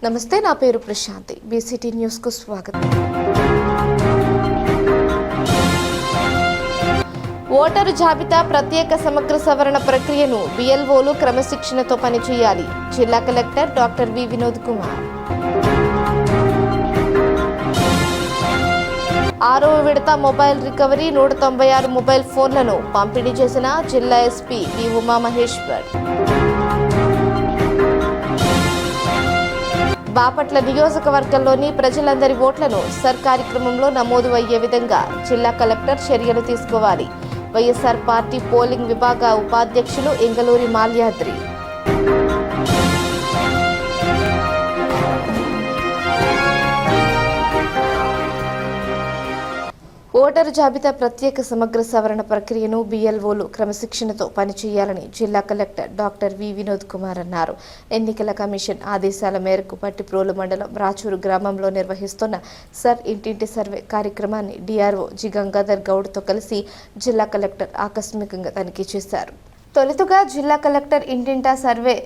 నమస్తే, నా పేరు ప్రశాంతి. బీసీటీ న్యూస్ కు స్వాగతం. ఓటరు జాబితా ప్రత్యేక సమగ్ర సవరణ ప్రక్రియను బిఎల్ఓలు క్రమశిక్షణతో పనిచేయాలి. జిల్లా collector doctor V Vinod Kumar. 6వ విడత మొబైల్ రికవరీ 196 మొబైల్ ఫోన్లను పంపిణీ చేసిన జిల్లా ఎస్పీ వి ఉమామహేశ్వర్. బాపట్ల నియోజకవర్గంలోని ప్రజలందరి ఓట్లను సర్ కార్యక్రమంలో నమోదు అయ్యే విధంగా జిల్లా కలెక్టర్ చర్యలు తీసుకోవాలి. వైఎస్ఆర్ పార్టీ పోలింగ్ విభాగ ఉపాధ్యక్షులు ఇంగలూరి మాల్యాద్రి. ఓటరు జాబితా ప్రత్యేక సమగ్ర సవరణ ప్రక్రియను బిఎల్ఓలు క్రమశిక్షణతో పనిచేయాలని జిల్లా collector doctor V Vinod Kumar అన్నారు. ఎన్నికల కమిషన్ ఆదేశాల మేరకు పట్టిప్రోలు మండలం రాచూరు గ్రామంలో నిర్వహిస్తున్న సర్ ఇంటింటి సర్వే కార్యక్రమాన్ని డిఆర్ఓ జి గంగాధర్ గౌడ్తో కలిసి జిల్లా కలెక్టర్ ఆకస్మికంగా తనిఖీ చేశారు. తొలుతగా జిల్లా కలెక్టర్ ఇంటింటా సర్వే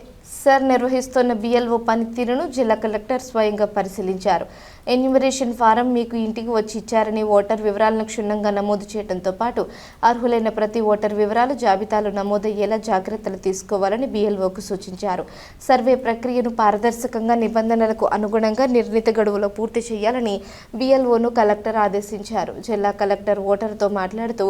సర్ నిర్వహిస్తున్న బిఎల్ఓ పనితీరును జిల్లా కలెక్టర్ స్వయంగా పరిశీలించారు. ఎన్యూమరేషన్ ఫారం మీకు ఇంటికి వచ్చి ఇచ్చారని ఓటర్ వివరాలను క్షుణ్ణంగా నమోదు చేయడంతో పాటు అర్హులైన ప్రతి ఓటర్ వివరాలు జాబితాలో నమోదయ్యేలా జాగ్రత్తలు తీసుకోవాలని బిఎల్ఓకు సూచించారు. సర్వే ప్రక్రియను పారదర్శకంగా నిబంధనలకు అనుగుణంగా నిర్ణీత గడువులో పూర్తి చేయాలని బిఎల్ఓను కలెక్టర్ ఆదేశించారు. జిల్లా కలెక్టర్ ఓటర్తో మాట్లాడుతూ,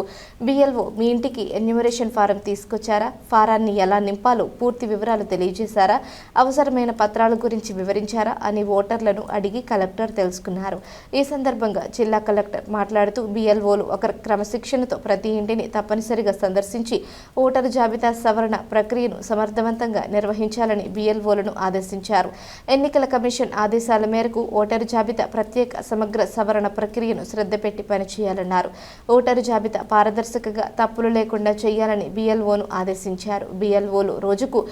బిఎల్ఓ మీ ఇంటికి ఎన్యూమరేషన్ ఫారం తీసుకొచ్చారా, ఫారాన్ని ఎలా నింపాలో పూర్తి వివరాలు తెలియజేశారా, అవసరమైన పత్రాల గురించి వివరించారా అని ఓటర్లను అడిగి కలెక్టర్ తెలుసుకున్నారు. ఈ సందర్భంగా జిల్లా కలెక్టర్ మాట్లాడుతూ, బిఎల్ఓలు ఒక క్రమశిక్షణతో ప్రతి ఇంటిని తప్పనిసరిగా సందర్శించి ఓటరు జాబితా సవరణ ప్రక్రియను సమర్థవంతంగా నిర్వహించాలని బిఎల్ఓలను ఆదేశించారు. ఎన్నికల కమిషన్ ఆదేశాల మేరకు ఓటరు జాబితా ప్రత్యేక సమగ్ర సవరణ ప్రక్రియను శ్రద్ధ పెట్టి పనిచేయాలన్నారు. ఓటరు జాబితా పారదర్శకంగా తప్పులు లేకుండా చేయాలని బిఎల్ఓను ఆదేశించారు. బిఎల్ఓలు రోజుకు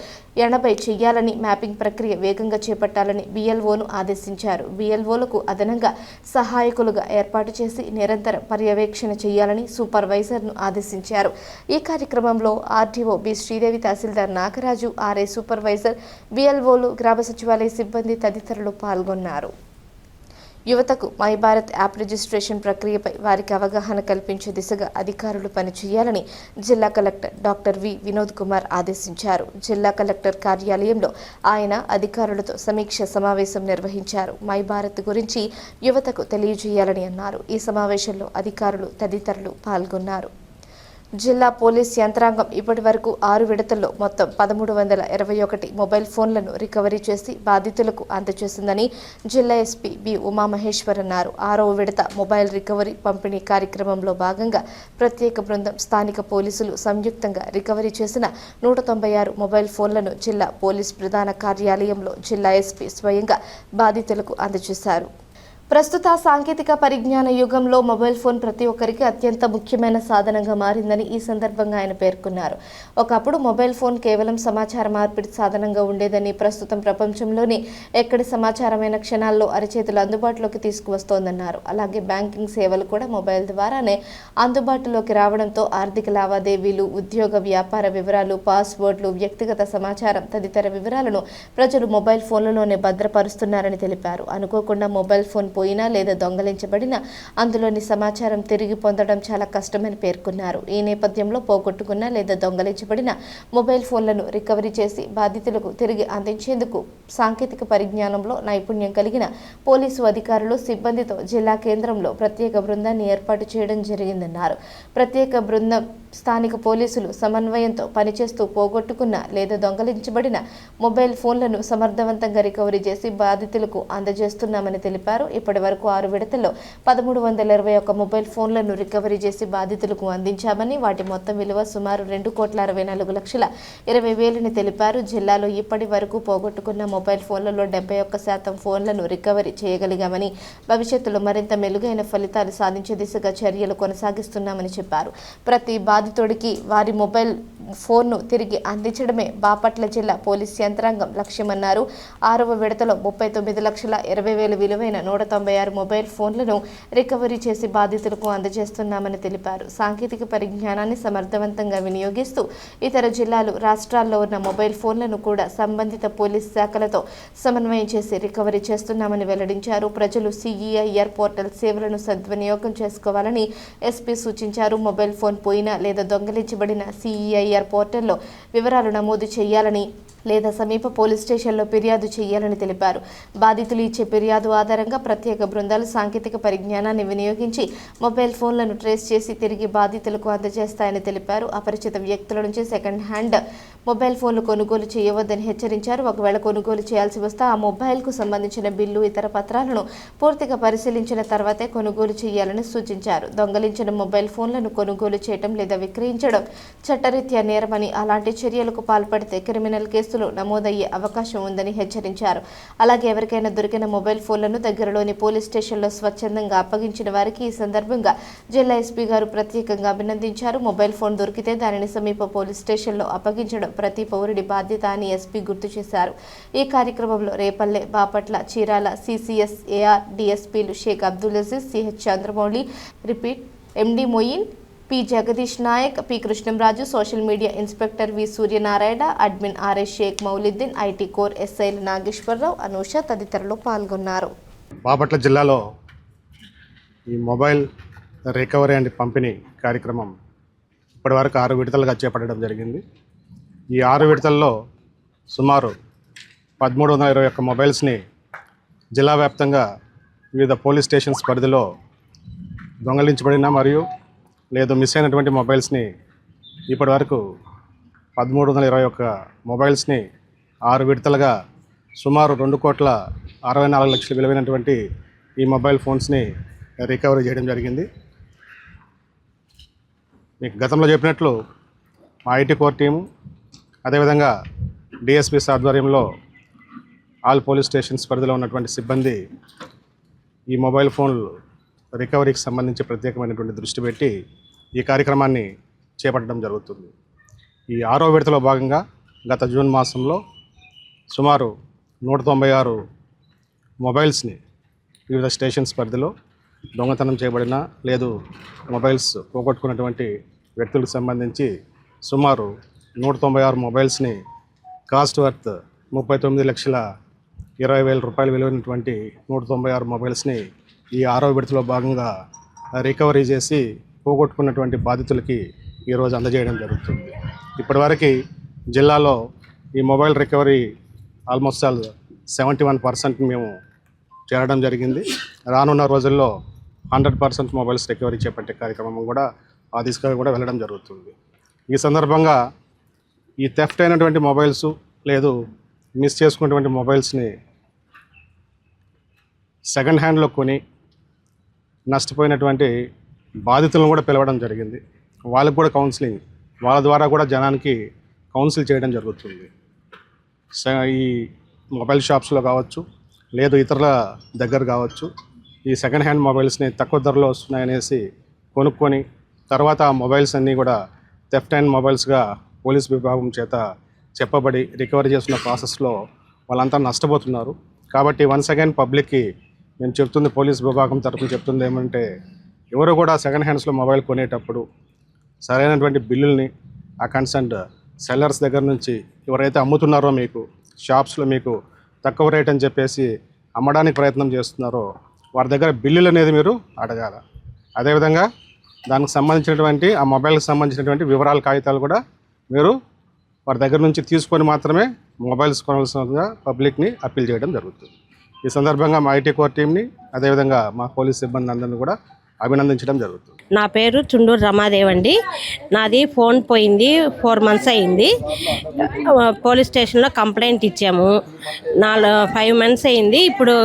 80 చేయాలని, మ్యాపింగ్ ప్రక్రియ వేగంగా చేపట్టాలని బిఎల్ఓను ఆదేశించారు. బిఎల్ఓలకు అదనంగా సహాయకులుగా ఏర్పాటు చేసి నిరంతర పర్యవేక్షణ చేయాలని సూపర్వైజర్ను ఆదేశించారు. ఈ కార్యక్రమంలో ఆర్టీఓ బి శ్రీదేవి, తహసీల్దార్ నాగరాజు, ఆర్ఐ సూపర్వైజర్, బిఎల్ఓలు, గ్రామ సచివాలయ సిబ్బంది తదితరులు పాల్గొన్నారు. యువతకు మై భారత్ యాప్ రిజిస్ట్రేషన్ ప్రక్రియపై వారికి అవగాహన కల్పించే దిశగా అధికారులు పనిచేయాలని జిల్లా collector doctor V Vinod Kumar ఆదేశించారు. జిల్లా కలెక్టర్ కార్యాలయంలో ఆయన అధికారులతో సమీక్ష సమావేశం నిర్వహించారు. మై భారత్ గురించి యువతకు తెలియజేయాలని అన్నారు. ఈ సమావేశంలో అధికారులు తదితరులు పాల్గొన్నారు. జిల్లా పోలీస్ యంత్రాంగం ఇప్పటి వరకు 6 విడతల్లో మొత్తం 1321 మొబైల్ ఫోన్లను రికవరీ చేసి బాధితులకు అందజేసిందని జిల్లా ఎస్పీ బి ఉమామహేశ్వర్ అన్నారు. 6వ విడత మొబైల్ రికవరీ పంపిణీ కార్యక్రమంలో భాగంగా ప్రత్యేక బృందం, స్థానిక పోలీసులు సంయుక్తంగా రికవరీ చేసిన 196 మొబైల్ ఫోన్లను జిల్లా పోలీస్ ప్రధాన కార్యాలయంలో జిల్లా ఎస్పీ స్వయంగా బాధితులకు అందజేశారు. ప్రస్తుత సాంకేతిక పరిజ్ఞాన యుగంలో మొబైల్ ఫోన్ ప్రతి ఒక్కరికి అత్యంత ముఖ్యమైన సాధనంగా మారిందని ఈ సందర్భంగా ఆయన పేర్కొన్నారు. ఒకప్పుడు మొబైల్ ఫోన్ కేవలం సమాచార మార్పిడి సాధనంగా ఉండేదని, ప్రస్తుతం ప్రపంచంలోని ఎక్కడి సమాచారమైన క్షణాల్లో అరచేతులు అందుబాటులోకి తీసుకువస్తోందన్నారు. అలాగే బ్యాంకింగ్ సేవలు కూడా మొబైల్ ద్వారానే అందుబాటులోకి రావడంతో ఆర్థిక లావాదేవీలు, ఉద్యోగ, వ్యాపార వివరాలు, పాస్వర్డ్లు, వ్యక్తిగత సమాచారం తదితర వివరాలను ప్రజలు మొబైల్ ఫోన్లలోనే భద్రపరుస్తున్నారని తెలిపారు. అనుకోకుండా మొబైల్ ఫోన్ పోయినా లేదా దొంగలించబడినా అందులోని సమాచారం తిరిగి పొందడం చాలా కష్టమని పేర్కొన్నారు. ఈ నేపథ్యంలో పోగొట్టుకున్న లేదా దొంగలించబడిన మొబైల్ ఫోన్లను రికవరీ చేసి బాధితులకు తిరిగి అందించేందుకు సాంకేతిక పరిజ్ఞానంలో నైపుణ్యం కలిగిన పోలీసు అధికారులు, సిబ్బందితో జిల్లా కేంద్రంలో ప్రత్యేక బృందాన్ని ఏర్పాటు చేయడం జరిగిందన్నారు. ప్రత్యేక బృందం స్థానిక పోలీసులు సమన్వయంతో పనిచేస్తూ పోగొట్టుకున్న లేదా దొంగలించబడిన మొబైల్ ఫోన్లను సమర్థవంతంగా రికవరీ చేసి బాధితులకు అందజేస్తున్నామని తెలిపారు. ఇప్పటి వరకు 6 విడతల్లో 1321 మొబైల్ ఫోన్లను రికవరీ చేసి బాధితులకు అందించామని, వాటి మొత్తం విలువ సుమారు 2,64,20,000 తెలిపారు. జిల్లాలో ఇప్పటి వరకు పోగొట్టుకున్న మొబైల్ ఫోన్లలో 71% ఫోన్లను రికవరీ చేయగలిగామని, భవిష్యత్తులో మరింత మెరుగైన ఫలితాలు సాధించే దిశగా చర్యలు కొనసాగిస్తున్నామని చెప్పారు. ప్రతి బాధితుడికి వారి మొబైల్ ఫోన్ను తిరిగి అందించడమే బాపట్ల జిల్లా పోలీస్ యంత్రాంగం లక్ష్యమన్నారు. 6వ విడతలో 39,20,000 విలువైన 196 మొబైల్ ఫోన్లను రికవరీ చేసి బాధితులకు అందజేస్తున్నామని తెలిపారు. సాంకేతిక పరిజ్ఞానాన్ని సమర్థవంతంగా వినియోగిస్తూ ఇతర జిల్లాలు, రాష్ట్రాల్లో ఉన్న మొబైల్ ఫోన్లను కూడా సంబంధిత పోలీస్ శాఖలతో సమన్వయం చేసి రికవరీ చేస్తున్నామని వెల్లడించారు. ప్రజలు CEIR పోర్టల్ సేవలను సద్వినియోగం చేసుకోవాలని ఎస్పీ సూచించారు. మొబైల్ ఫోన్ పోయినా లేదా దొంగిలించబడిన CEIR పోర్టల్లో వివరాలు నమోదు చేయాలని లేదా సమీప పోలీస్ స్టేషన్లో ఫిర్యాదు చేయాలని తెలిపారు. బాధితులు ఇచ్చే ఫిర్యాదు ఆధారంగా ప్రత్యేక బృందాలు సాంకేతిక పరిజ్ఞానాన్ని వినియోగించి మొబైల్ ఫోన్లను ట్రేస్ చేసి తిరిగి బాధితులకు అందజేస్తాయని తెలిపారు. అపరిచిత వ్యక్తుల నుంచి సెకండ్ హ్యాండ్ మొబైల్ ఫోన్లు కొనుగోలు చేయవద్దని హెచ్చరించారు. ఒకవేళ కొనుగోలు చేయాల్సి వస్తే ఆ మొబైల్కు సంబంధించిన బిల్లు, ఇతర పత్రాలను పూర్తిగా పరిశీలించిన తర్వాతే కొనుగోలు చేయాలని సూచించారు. దొంగలించిన మొబైల్ ఫోన్లను కొనుగోలు చేయడం లేదా విక్రయించడం చట్టరీత్యా నేరమని, అలాంటి చర్యలకు పాల్పడితే క్రిమినల్ కేసులు నమోదయ్యే అవకాశం ఉందని హెచ్చరించారు. అలాగే ఎవరికైనా దొరికిన మొబైల్ ఫోన్లను దగ్గరలోని పోలీస్ స్టేషన్లో స్వచ్ఛందంగా అప్పగించిన వారికి ఈ సందర్భంగా జిల్లా ఎస్పీ గారు ప్రత్యేకంగా అభినందించారు. మొబైల్ ఫోన్ దొరికితే దానిని సమీప పోలీస్ స్టేషన్లో అప్పగించడం ప్రతి పౌరుడి బాధ్యత అని ఎస్పీ గుర్తు చేశారు. ఈ కార్యక్రమంలో రేపల్లె, బాపట్ల, చీరాల CCS AR DSPలు షేక్ అబ్దుల్ అజీజ్, CH చంద్రమౌళి, రిపీట్ MD Moin, P Jagadish Naik, P Krishnamraju, social media inspector V Suryanarayana, admin RS Sheikh Mouliddin, IT core SIలు నాగేశ్వరరావు, అనూష తదితరులు పాల్గొన్నారు. బాపట్ల జిల్లాలో ఈ మొబైల్ రికవరీ అండ్ పంపిణీ కార్యక్రమం ఇప్పటివరకు 6 విడతలుగా చేపట్టడం జరిగింది. ఈ 6 విడతల్లో సుమారు 1321 మొబైల్స్ని జిల్లా వ్యాప్తంగా వివిధ పోలీస్ స్టేషన్స్ పరిధిలో దొంగలించబడిన మరియు లేదు మిస్ అయినటువంటి మొబైల్స్ని ఇప్పటివరకు 1321 మొబైల్స్ని 6 విడతలుగా సుమారు 2,64,00,000 విలువైనటువంటి ఈ మొబైల్ ఫోన్స్ని రికవరీ చేయడం జరిగింది. మీకు గతంలో చెప్పినట్లు మా IT కోర్ టీము, అదేవిధంగా DSPs ఆధ్వర్యంలో ఆల్ పోలీస్ స్టేషన్స్ పరిధిలో ఉన్నటువంటి సిబ్బంది ఈ మొబైల్ ఫోన్లు రికవరీకి సంబంధించి ప్రత్యేకమైనటువంటి దృష్టి పెట్టి ఈ కార్యక్రమాన్ని చేపట్టడం జరుగుతుంది. ఈ 6వ విడతలో భాగంగా గత జూన్ మాసంలో సుమారు 196 మొబైల్స్ని వివిధ స్టేషన్స్ పరిధిలో దొంగతనం చేయబడిన లేదు మొబైల్స్ పోగొట్టుకున్నటువంటి వ్యక్తులకు సంబంధించి సుమారు 196 మొబైల్స్ని కాస్ట్ వర్త్ 39,20,000 రూపాయలు విలువైనటువంటి 196 మొబైల్స్ని ఈ 6వ విడతలో భాగంగా రికవరీ చేసి పోగొట్టుకున్నటువంటి బాధితులకి ఈరోజు అందజేయడం జరుగుతుంది. ఇప్పటివరకు జిల్లాలో ఈ మొబైల్ రికవరీ ఆల్మోస్ట్ 71% మేము చేరడం జరిగింది. రానున్న రోజుల్లో 100% మొబైల్స్ రికవరీ చేపట్టే కార్యక్రమం కూడా ఆ దిశగా కూడా వెళ్ళడం జరుగుతుంది. ఈ సందర్భంగా ఈ థెఫ్ట్ అయినటువంటి మొబైల్స్ లేదు మిస్ చేసుకున్నటువంటి మొబైల్స్ని సెకండ్ హ్యాండ్లో కొని నష్టపోయినటువంటి బాధితులను కూడా పిలవడం జరిగింది. వాళ్ళకు కూడా కౌన్సిలింగ్, వాళ్ళ ద్వారా కూడా జనానికి కౌన్సిల్ చేయడం జరుగుతుంది. ఈ మొబైల్ షాప్స్లో కావచ్చు, లేదు ఇతరుల దగ్గర కావచ్చు, ఈ సెకండ్ హ్యాండ్ మొబైల్స్ని తక్కువ ధరలో వస్తున్నాయనేసి కొనుక్కొని తర్వాత ఆ మొబైల్స్ అన్నీ కూడా థెఫ్ట్ అండ్ మొబైల్స్గా పోలీస్ విభాగం చేత చెప్పబడి రికవరీ చేస్తున్న ప్రాసెస్లో వాళ్ళంతా నష్టపోతున్నారు. కాబట్టి వన్స్ అగైన్ పబ్లిక్కి మేము చెప్తుంది, పోలీస్ విభాగం తరఫున చెప్తుంది ఏమంటే, ఎవరు కూడా సెకండ్ హ్యాండ్స్లో మొబైల్ కొనేటప్పుడు సరైనటువంటి బిల్లుల్ని ఆ కన్సర్న్డ్ సెల్లర్స్ దగ్గర నుంచి ఎవరైతే అమ్ముతున్నారో మీకు షాప్స్లో మీకు తక్కువ రేట్ అని చెప్పేసి అమ్మడానికి ప్రయత్నం చేస్తున్నారో వారి దగ్గర బిల్లులు అనేది మీరు అడగాల. అదేవిధంగా దానికి సంబంధించినటువంటి ఆ మొబైల్కి సంబంధించినటువంటి వివరాల కాగితాలు కూడా మీరు వారి దగ్గర నుంచి తీసుకొని మాత్రమే మొబైల్స్ కొనవలసిందిగా పబ్లిక్ని అప్పీల్ చేయడం జరుగుతుంది. ఈ సందర్భంగా మా IT కోర్ టీంని అదేవిధంగా మా పోలీస్ సిబ్బంది అందరినీ కూడా అభినందించడం జరుగుతుంది. నా పేరు చుండూరు రమాదేవి అండి. నాది ఫోన్ పోయింది, 4 months అయింది. పోలీస్ స్టేషన్లో కంప్లైంట్ ఇచ్చాము. 5 months అయింది. ఇప్పుడు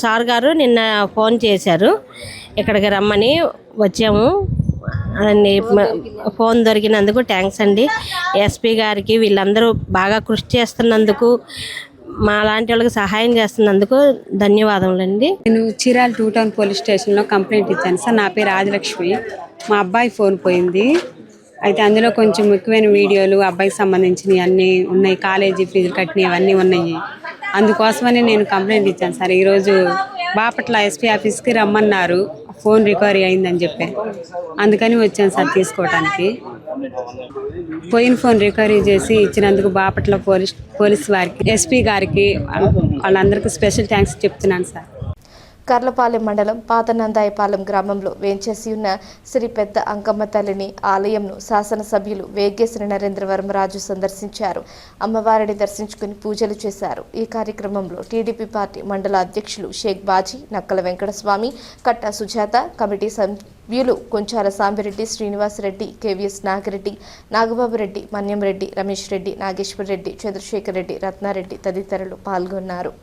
సార్ గారు నిన్న ఫోన్ చేశారు, ఇక్కడికి రమ్మని వచ్చాము. అండి ఫోన్ దొరికినందుకు థ్యాంక్స్ అండి. ఎస్పీ గారికి వీళ్ళందరూ బాగా కృషి చేస్తున్నందుకు, మా లాంటి వాళ్ళకి సహాయం చేస్తున్నందుకు ధన్యవాదములండి. నేను చీరాల 2 టౌన్ పోలీస్ స్టేషన్లో కంప్లైంట్ ఇచ్చాను సార్. నా పేరు రాజలక్ష్మి. మా అబ్బాయి ఫోన్ పోయింది. అయితే అందులో కొంచెం ముఖ్యమైన వీడియోలు అబ్బాయికి సంబంధించినవి అన్నీ ఉన్నాయి, కాలేజీ ఫీజులు కట్టినవి అన్నీ ఉన్నాయి. అందుకోసమని నేను కంప్లైంట్ ఇచ్చాను సార్. ఈరోజు బాపట్ల ఎస్పీ ఆఫీస్కి రమ్మన్నారు, ఫోన్ రికవరీ అయిందని చెప్పి, అందుకని వచ్చాను సార్ తీసుకోవడానికి. పోయిన ఫోన్ రికవరీ చేసి ఇచ్చినందుకు బాపట్ల పోలీస్ వారికి, ఎస్పీ గారికి, వాళ్ళందరికీ స్పెషల్ థ్యాంక్స్ చెప్తున్నాను సార్. కర్లపాలెం మండలం పాతనందాయపాలెం గ్రామంలో వేంచేసి ఉన్న శ్రీ పెద్ద అంకమ్మ తల్లిని ఆలయంను శాసనసభ్యులు వేగేశ్వర నరేంద్రవరమరాజు సందర్శించారు. అమ్మవారిని దర్శించుకుని పూజలు చేశారు. ఈ కార్యక్రమంలో టీడీపీ పార్టీ మండల అధ్యక్షులు షేక్ బాజీ, నక్కల వెంకటస్వామి, కట్టా సుజాత, కమిటీ సభ్యులు కొంచాల సాంబిరెడ్డి, శ్రీనివాసరెడ్డి, కేవీఎస్ నాగిరెడ్డి, నాగబాబురెడ్డి, మన్యం రెడ్డి, రమేష్ రెడ్డి, నాగేశ్వర్ రెడ్డి, చంద్రశేఖర్ రెడ్డి, రత్నారెడ్డి తదితరులు పాల్గొన్నారు.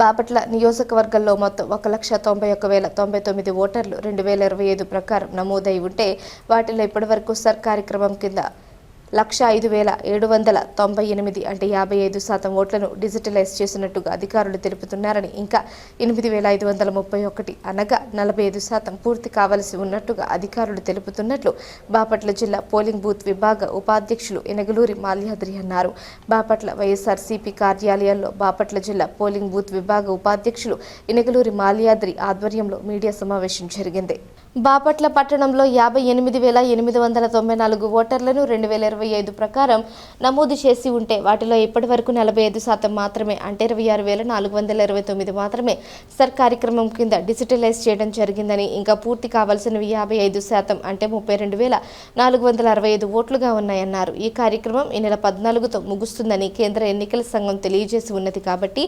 బాపట్ల నియోజకవర్గంలో మొత్తం 1,91,099 ఓటర్లు 2025 ప్రకారం నమోదై ఉంటే వాటిలో ఇప్పటివరకు సర్ కార్యక్రమం కింద 105,798 అంటే 55% ఓట్లను డిజిటలైజ్ చేసినట్టుగా అధికారులు తెలుపుతున్నారని, ఇంకా 8,531 అనగా 45% పూర్తి కావలసి ఉన్నట్టుగా అధికారులు తెలుపుతున్నట్లు బాపట్ల జిల్లా పోలింగ్ బూత్ విభాగ ఉపాధ్యక్షులు ఎనగలూరి మాల్యాద్రి అన్నారు. బాపట్ల వైఎస్ఆర్సీపీ కార్యాలయంలో బాపట్ల జిల్లా పోలింగ్ బూత్ విభాగ ఉపాధ్యక్షులు ఎనగలూరి మాల్యాద్రి ఆధ్వర్యంలో మీడియా సమావేశం జరిగింది. బాపట్ల పట్టణంలో 58,894 ఓటర్లను 2025 ప్రకారం నమోదు చేసి ఉంటే వాటిలో ఇప్పటివరకు 45% మాత్రమే అంటే 26,429 మాత్రమే సర్ కార్యక్రమం కింద డిజిటలైజ్ చేయడం జరిగిందని, ఇంకా పూర్తి కావాల్సినవి 55% అంటే 32,465 ఓట్లుగా ఉన్నాయన్నారు. ఈ కార్యక్రమం ఈ నెల 14తో ముగుస్తుందని కేంద్ర ఎన్నికల సంఘం తెలియజేసి ఉన్నది కాబట్టి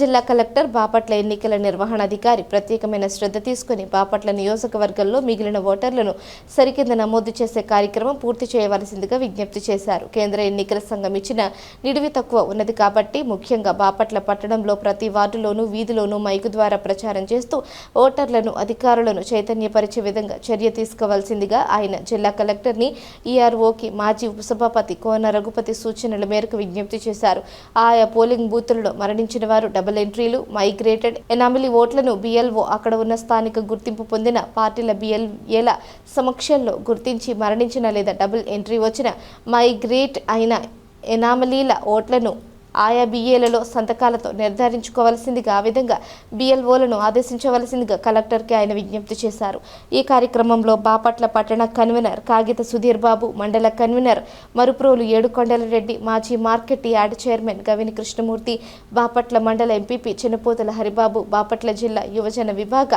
జిల్లా కలెక్టర్, బాపట్ల ఎన్నికల నిర్వహణాధికారి ప్రత్యేకమైన శ్రద్ధ తీసుకుని బాపట్ల నియోజకవర్గంలో మిగిలిన ఓటర్లను సరికింద నమోదు చేసే కార్యక్రమం పూర్తి చేయవలసిందిగా విజ్ఞప్తి చేశారు. కేంద్ర ఎన్నికల సంఘం ఇచ్చిన నిడివి తక్కువ ఉన్నది కాబట్టి ముఖ్యంగా బాపట్ల పట్టణంలో ప్రతి వార్డులోనూ వీధిలోనూ మైకు ద్వారా ప్రచారం చేస్తూ ఓటర్లను, అధికారులను చైతన్యపరిచే విధంగా చర్య తీసుకోవాల్సిందిగా ఆయన జిల్లా కలెక్టర్ని, ఈఆర్ఓకి మాజీ ఉపసభాపతి కోన రఘుపతి సూచనల మేరకు విజ్ఞప్తి చేశారు. ఆయా పోలింగ్ బూతులలో మరణించిన వారు డబుల్ ఎంట్రీలు, మైగ్రేటెడ్ ఎనామిలీ ఓట్లను BLO అక్కడ ఉన్న స్థానిక గుర్తింపు పొందిన పార్టీల BLAల సమక్షంలో గుర్తించి మరణించిన లేదా డబుల్ ఎంట్రీ వచ్చిన మైగ్రేట్ అయిన ఎనామలీల ఓట్లను ఆయా BAలలో సంతకాలతో నిర్ధారించుకోవాల్సిందిగా, ఆ విధంగా BLOలను ఆదేశించవలసిందిగా కలెక్టర్కి ఆయన విజ్ఞప్తి చేశారు. ఈ కార్యక్రమంలో బాపట్ల పట్టణ కన్వీనర్ కాగిత సుధీర్ బాబు, మండల కన్వీనర్ మరుప్రోలు ఏడుకొండలరెడ్డి, మాజీ మార్కెట్ యార్డ్ చైర్మన్ గవిని కృష్ణమూర్తి, బాపట్ల మండల ఎంపీపీ చిన్నపోతల హరిబాబు, బాపట్ల జిల్లా యువజన విభాగ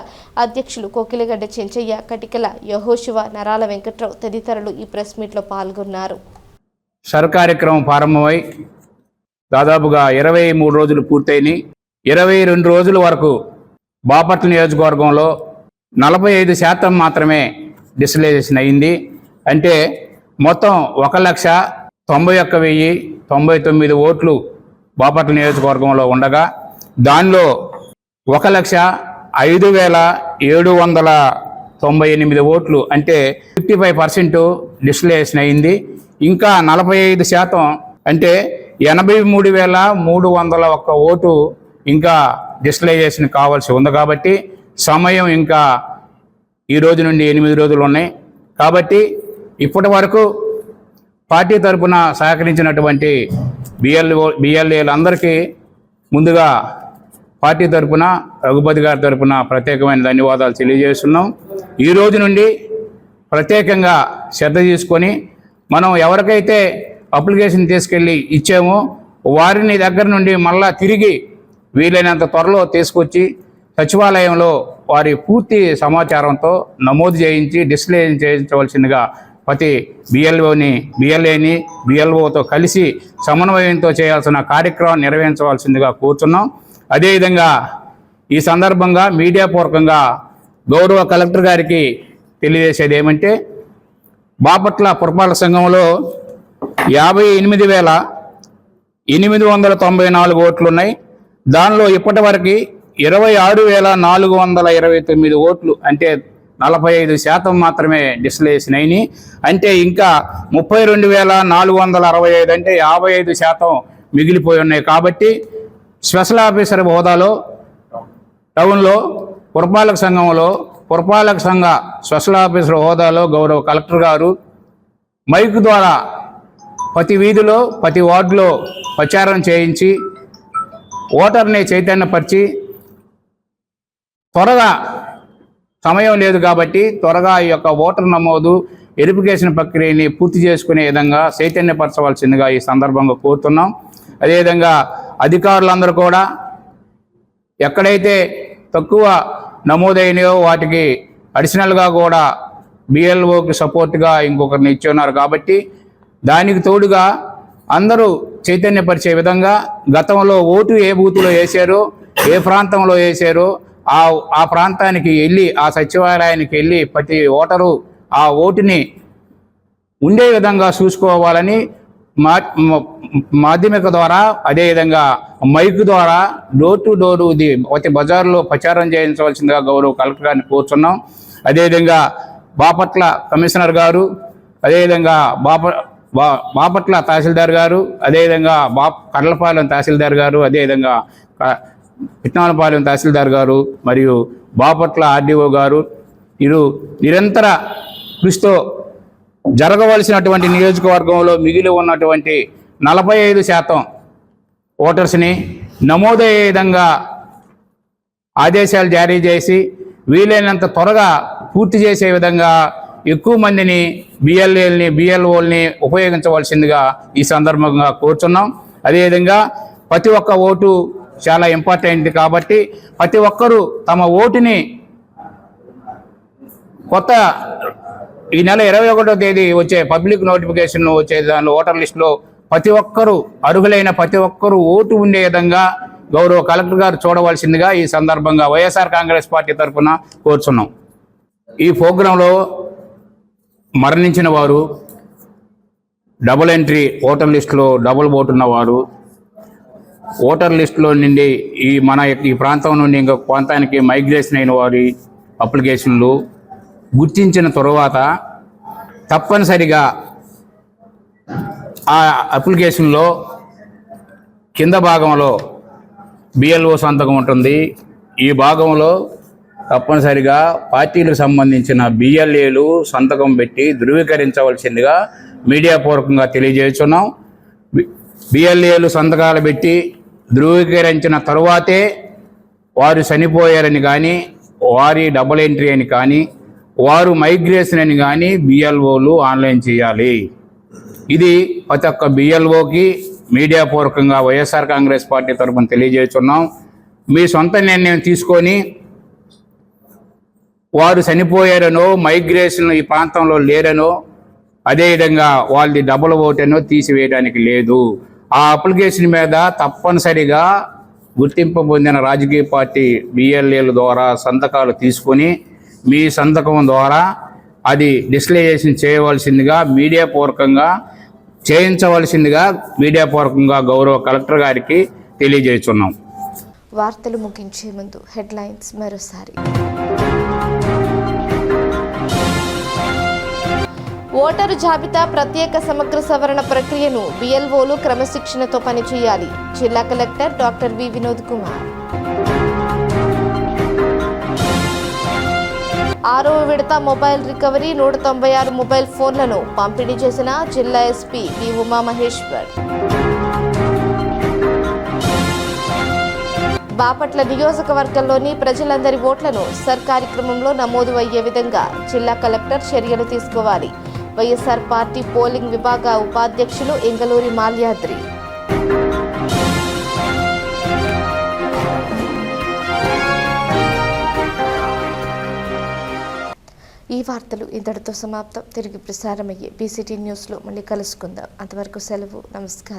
అధ్యక్షులు కోకిలగడ్డ చెంచయ్య, కటికల యహోశివ, నరాల వెంకట్రావు తదితరులు ఈ ప్రెస్ మీట్లో పాల్గొన్నారు. సర్ కార్యక్రమం ప్రారంభమై దాదాపుగా 23 రోజులు పూర్తయినాయి. 22 రోజుల వరకు బాపట్ల నియోజకవర్గంలో 45% మాత్రమే డిజిటలైజేషన్ అయింది. అంటే మొత్తం 1,91,099 ఓట్లు బాపట్ల నియోజకవర్గంలో ఉండగా దానిలో 1,05,798 ఓట్లు అంటే 55% డిజిటలైజేషన్ అయింది. ఇంకా 45% అంటే 83,301 ఓటు ఇంకా డిజిటలైజేషన్ కావాల్సి ఉంది. కాబట్టి సమయం ఇంకా ఈ రోజు నుండి 8 రోజులు ఉన్నాయి. కాబట్టి ఇప్పటి వరకు పార్టీ తరఫున సహకరించినటువంటి BLAలందరికీ ముందుగా పార్టీ తరఫున, రఘుపతి గారి తరఫున ప్రత్యేకమైన ధన్యవాదాలు తెలియజేస్తున్నాం. ఈ రోజు నుండి ప్రత్యేకంగా శ్రద్ధ తీసుకొని మనం ఎవరికైతే అప్లికేషన్ తీసుకెళ్ళి ఇచ్చామో వారిని దగ్గర నుండి మళ్ళా తిరిగి వీలైనంత త్వరలో తీసుకొచ్చి సచివాలయంలో వారి పూర్తి సమాచారంతో నమోదు చేయించి డిజిటలైజ్ చేయించవలసిందిగా ప్రతి BLAని BLOతో కలిసి సమన్వయంతో చేయాల్సిన కార్యక్రమం నిర్వహించవలసిందిగా కోరుతున్నాం. అదేవిధంగా ఈ సందర్భంగా మీడియా పూర్వకంగా గౌరవ కలెక్టర్ గారికి తెలియజేసేది ఏమంటే, బాపట్ల పురపాలక సంఘంలో 894 ఓట్లు ఉన్నాయి. దానిలో ఇప్పటి వరకు 26,429 ఓట్లు అంటే 45% మాత్రమే డిస్ప్లేషన్ అయినాయి. అంటే ఇంకా 32,465 అంటే 55% మిగిలిపోయి ఉన్నాయి. కాబట్టి స్పెషల్ ఆఫీసర్ హోదాలో టౌన్లో పురపాలక సంఘ స్పెషల్ ఆఫీసర్ హోదాలో గౌరవ కలెక్టర్ గారు మైక్ ద్వారా ప్రతి వీధిలో ప్రతి వార్డులో ప్రచారం చేయించి ఓటర్ని చైతన్యపరిచి త్వరగా సమయం లేదు కాబట్టి త్వరగా ఈ యొక్క ఓటర్ నమోదు వెరిఫికేషన్ ప్రక్రియని పూర్తి చేసుకునే విధంగా చైతన్యపరచవలసిందిగా ఈ సందర్భంగా కోరుతున్నాం. అదేవిధంగా అధికారులందరూ కూడా ఎక్కడైతే తక్కువ నమోదైనయో వాటికి అడిషనల్గా కూడా బిఎల్ఓకి సపోర్ట్గా ఇంకొకరిని ఇచ్చి ఉన్నారు. కాబట్టి దానికి తోడుగా అందరూ చైతన్యపరిచే విధంగా గతంలో ఓటు ఏ బూతులో వేశారో ఏ ప్రాంతంలో వేశారో ఆ ప్రాంతానికి వెళ్ళి ఆ సచివాలయానికి వెళ్ళి ప్రతి ఓటరు ఆ ఓటుని ఉండే విధంగా చూసుకోవాలని మాధ్యమిక ద్వారా అదేవిధంగా మైక్ ద్వారా డోర్ టు డోర్ ప్రతి బజార్లో ప్రచారం చేయించవలసిందిగా గౌరవ కలెక్టర్ గారిని కోరుతున్నాం. అదేవిధంగా బాపట్ల కమిషనర్ గారు, అదేవిధంగా బాపట్ల తహసీల్దార్ గారు, అదేవిధంగా కర్లపాలెం తహసీల్దార్ గారు, అదేవిధంగా పిట్నాలపాలెం తహసీల్దార్ గారు మరియు బాపట్ల ఆర్డీఓ గారు వీరు నిరంతర కృషితో జరగవలసినటువంటి నియోజకవర్గంలో మిగిలి ఉన్నటువంటి 45% ఓటర్స్ని నమోదయ్యే విధంగా ఆదేశాలు జారీ చేసి వీలైనంత త్వరగా పూర్తి చేసే విధంగా ఎక్కువ మందిని బిఎల్ఓల్ని ఉపయోగించవలసిందిగా ఈ సందర్భంగా కోరుచున్నాం. అదేవిధంగా ప్రతి ఒక్క ఓటు చాలా ఇంపార్టెంట్ కాబట్టి ప్రతి ఒక్కరూ తమ ఓటుని కొత్త ఈ నెల 21వ తేదీ వచ్చే పబ్లిక్ నోటిఫికేషన్ వచ్చే దానిలో ఓటర్ లిస్టులో ప్రతి ఒక్కరూ అర్హులైన ప్రతి ఒక్కరూ ఓటు ఉండే విధంగా గౌరవ కలెక్టర్ గారు చూడవలసిందిగా ఈ సందర్భంగా వైఎస్ఆర్ కాంగ్రెస్ పార్టీ తరఫున కోరుచున్నాం. ఈ ప్రోగ్రాంలో మరణించిన వారు, డబుల్ ఎంట్రీ ఓటర్ లిస్టులో డబుల్ ఓటు ఉన్నవారు, ఓటర్ లిస్టులో నుండి ఈ ప్రాంతం నుండి ఇంకొక ప్రాంతానికి మైగ్రేషన్ అయిన వారి అప్లికేషన్లు గుర్తించిన తరువాత తప్పనిసరిగా ఆ అప్లికేషన్లో కింద భాగంలో బిఎల్ఓ సంతకం ఉంటుంది. ఈ భాగంలో తప్పనిసరిగా పార్టీలకు సంబంధించిన బిఎల్ఏలు సంతకం పెట్టి ధృవీకరించవలసిందిగా మీడియా పూర్వకంగా తెలియజేస్తున్నాం. బిఎల్ఏలు సంతకాలు పెట్టి ధృవీకరించిన తరువాతే వారు చనిపోయారని కానీ, వారి డబుల్ ఎంట్రీ అని కానీ, వారు మైగ్రేషన్ అని కానీ బిఎల్ఓలు ఆన్లైన్ చేయాలి. ఇది ప్రతి ఒక్క బిఎల్ఓకి మీడియా పూర్వకంగా వైఎస్ఆర్ కాంగ్రెస్ పార్టీ తరఫున తెలియజేస్తున్నాం. మీ సొంత నిర్ణయం తీసుకొని వారు చనిపోయారనో, మైగ్రేషన్ ఈ ప్రాంతంలో లేరనో, అదేవిధంగా వాళ్ళది డబుల్ ఓటనో తీసివేయడానికి లేదు. ఆ అప్లికేషన్ మీద తప్పనిసరిగా గుర్తింపు పొందిన రాజకీయ పార్టీ బిఎల్ఏల ద్వారా సంతకాలు తీసుకొని మీ సంతకం ద్వారా అది డిస్ప్లేషన్ చేయవలసిందిగా మీడియా పూర్వకంగా చేయించవలసిందిగా మీడియా పూర్వకంగా గౌరవ కలెక్టర్ గారికి తెలియజేస్తున్నాం. వార్తలు ముగించే ముందు హెడ్లైన్స్ మరోసారి. ఓటరు జాబితా ప్రత్యేక సమగ్ర సవరణ ప్రక్రియను బిఎల్ఓలు క్రమశిక్షణతో పనిచేయాలి. జిల్లా collector doctor V Vinod Kumar. 6వ విడత మొబైల్ రికవరీ 196 మొబైల్ ఫోన్లను పంపిణీ చేసిన జిల్లా ఎస్పీ వి ఉమామహేశ్వర్. బాపట్ల నియోజకవర్గంలోని ప్రజలందరి ఓట్లను సర్ కార్యక్రమంలో నమోదు అయ్యే విధంగా జిల్లా కలెక్టర్ చర్యలు తీసుకోవాలి. వైఎస్ఆర్ పార్టీ పోలింగ్ విభాగ ఉపాధ్యక్షులు ఎంగలూరి మాల్యాద్రి. ఈ వార్తలు ఇంతటితో సమాప్తం. తిరిగి ప్రసారమయ్యే బీసీటీ న్యూస్లో మళ్ళీ కలుసుకుందాం. అంతవరకు సెలవు. నమస్కారం.